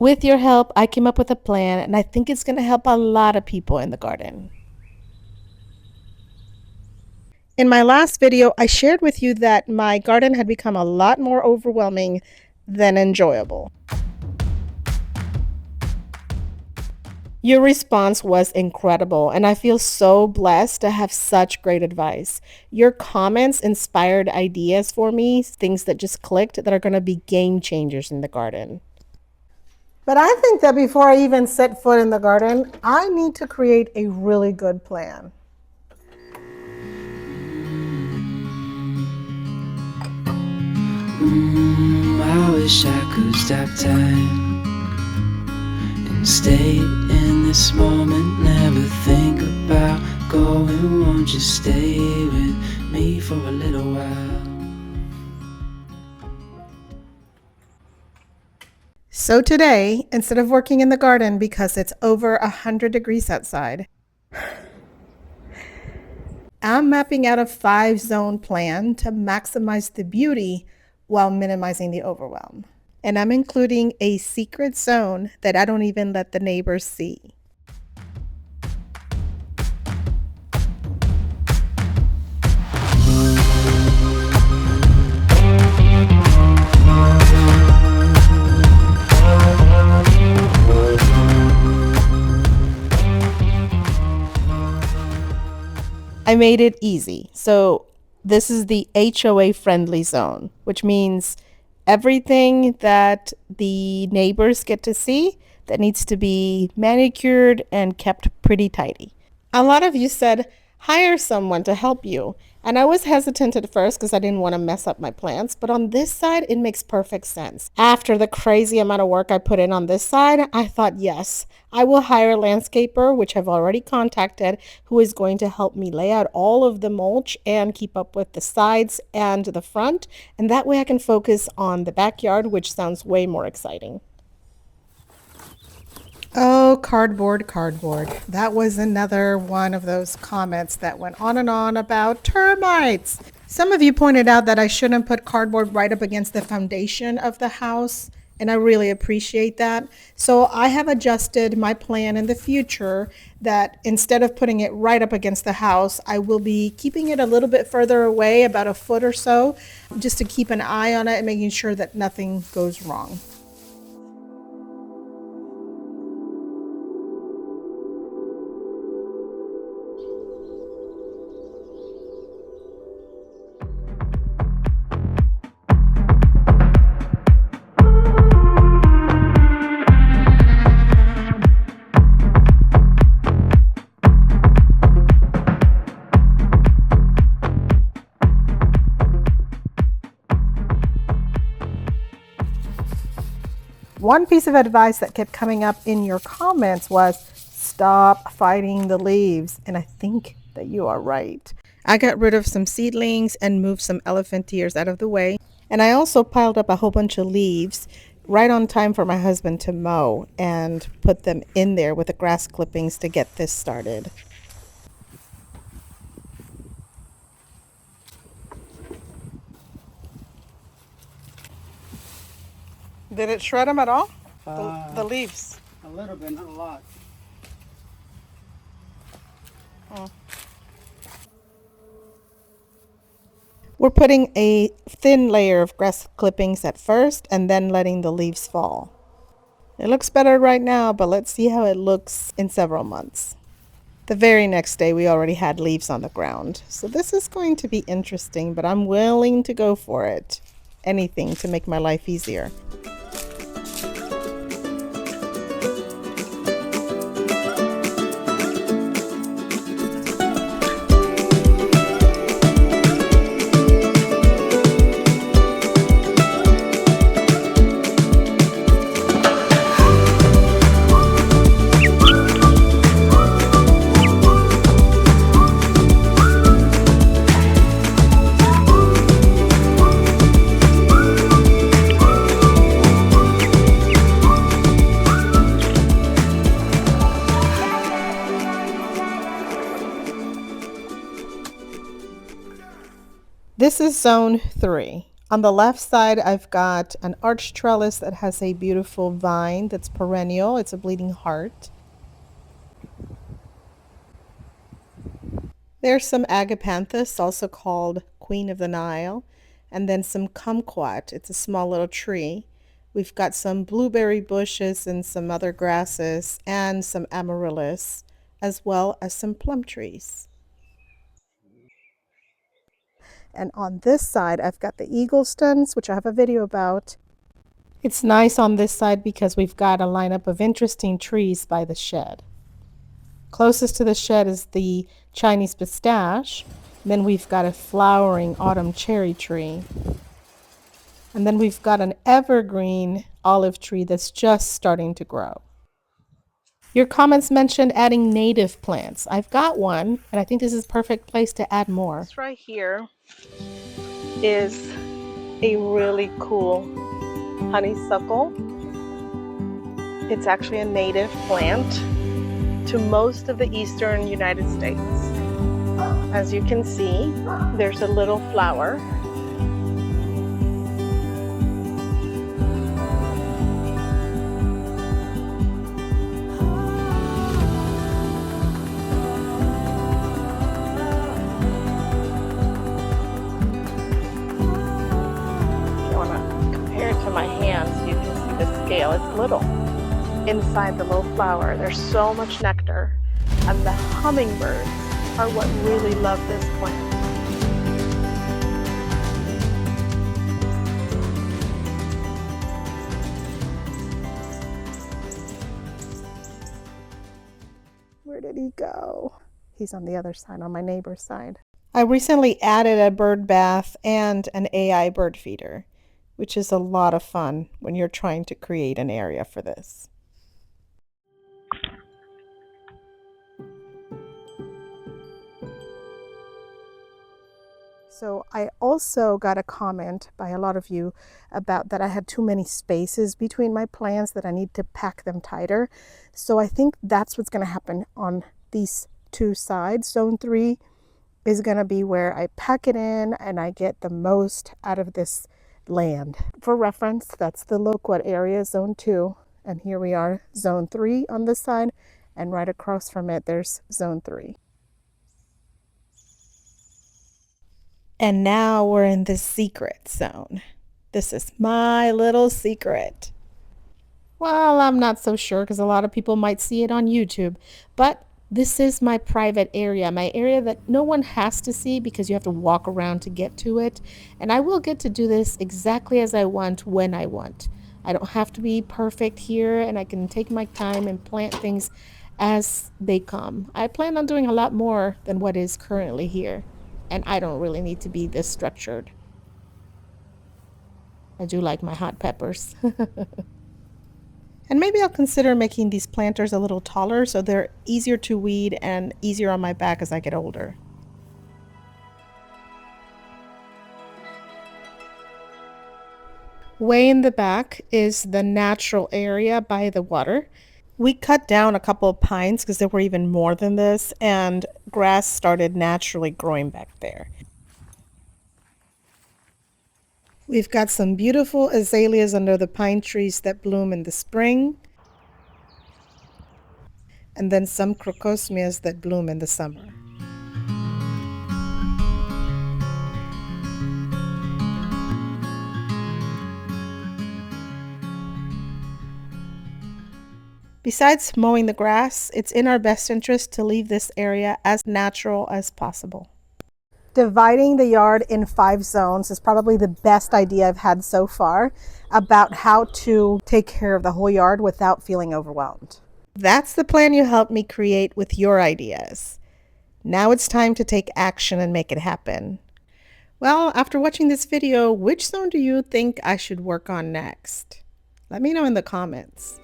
With your help, I came up with a plan, and I think it's going to help a lot of people in the garden. In my last video, I shared with you that my garden had become a lot more overwhelming than enjoyable. Your response was incredible, and I feel so blessed to have such great advice. Your comments inspired ideas for me, things that just clicked that are going to be game changers in the garden. But I think that before I even set foot in the garden, I need to create a really good plan. I wish I could stop time and stay in this moment, never think about going. Won't you stay with me for a little while? So today, instead of working in the garden because it's over 100 degrees outside, I'm mapping out a 5-zone plan to maximize the beauty while minimizing the overwhelm. And I'm including a secret zone that I don't even let the neighbors see. I made it easy. So this is the HOA-friendly zone, which means everything that the neighbors get to see that needs to be manicured and kept pretty tidy. A lot of you said, hire someone to help you. And I was hesitant at first because I didn't want to mess up my plants. But on this side, it makes perfect sense. After the crazy amount of work I put in on this side, I thought, yes, I will hire a landscaper, which I've already contacted, who is going to help me lay out all of the mulch and keep up with the sides and the front. And that way I can focus on the backyard, which sounds way more exciting. Oh, cardboard. That was another one of those comments that went on and on about termites. Some of you pointed out that I shouldn't put cardboard right up against the foundation of the house, and I really appreciate that. So I have adjusted my plan in the future that instead of putting it right up against the house, I will be keeping it a little bit further away, about a foot or so, just to keep an eye on it and making sure that nothing goes wrong. One piece of advice that kept coming up in your comments was stop fighting the leaves. And I think that you are right. I got rid of some seedlings and moved some elephant ears out of the way. And I also piled up a whole bunch of leaves right on time for my husband to mow and put them in there with the grass clippings to get this started. Did it shred them at all? The leaves? A little bit, not a lot. Oh. We're putting a thin layer of grass clippings at first and then letting the leaves fall. It looks better right now, but let's see how it looks in several months. The very next day, we already had leaves on the ground. So this is going to be interesting, but I'm willing to go for it. Anything to make my life easier. This is zone 3. On the left side, I've got an arch trellis that has a beautiful vine that's perennial. It's a bleeding heart. There's some agapanthus, also called Queen of the Nile, and then some kumquat. It's a small little tree. We've got some blueberry bushes and some other grasses and some amaryllis, as well as some plum trees. And on this side, I've got the eaglestons, which I have a video about. It's nice on this side because we've got a lineup of interesting trees by the shed. Closest to the shed is the Chinese pistache. Then we've got a flowering autumn cherry tree. And then we've got an evergreen olive tree that's just starting to grow. Your comments mentioned adding native plants. I've got one, and I think this is a perfect place to add more. This right here is a really cool honeysuckle. It's actually a native plant to most of the eastern United States. As you can see, there's a little flower. To my hands, you can see the scale. It's little. Inside the little flower, there's so much nectar, and the hummingbirds are what really love this plant. Where did he go? He's on the other side, on my neighbor's side. I recently added a bird bath and an AI bird feeder, which is a lot of fun when you're trying to create an area for this. So I also got a comment by a lot of you about that I had too many spaces between my plants, that I need to pack them tighter. So I think that's what's going to happen on these two sides. Zone 3 is going to be where I pack it in and I get the most out of this land. For reference, that's the loquat area, Zone 2, and here we are, Zone 3 on this side, and right across from it there's Zone 3. And now we're in the secret zone. This is my little secret. Well, I'm not so sure because a lot of people might see it on YouTube, but this is my private area, my area that no one has to see because you have to walk around to get to it. And I will get to do this exactly as I want, when I want. I don't have to be perfect here, and I can take my time and plant things as they come. I plan on doing a lot more than what is currently here, and I don't really need to be this structured. I do like my hot peppers. And maybe I'll consider making these planters a little taller so they're easier to weed and easier on my back as I get older. Way in the back is the natural area by the water. We cut down a couple of pines because there were even more than this, and grass started naturally growing back there. We've got some beautiful azaleas under the pine trees that bloom in the spring, and then some crocosmias that bloom in the summer. Besides mowing the grass, it's in our best interest to leave this area as natural as possible. Dividing the yard in 5 zones is probably the best idea I've had so far about how to take care of the whole yard without feeling overwhelmed. That's the plan you helped me create with your ideas. Now it's time to take action and make it happen. Well, after watching this video, which zone do you think I should work on next? Let me know in the comments.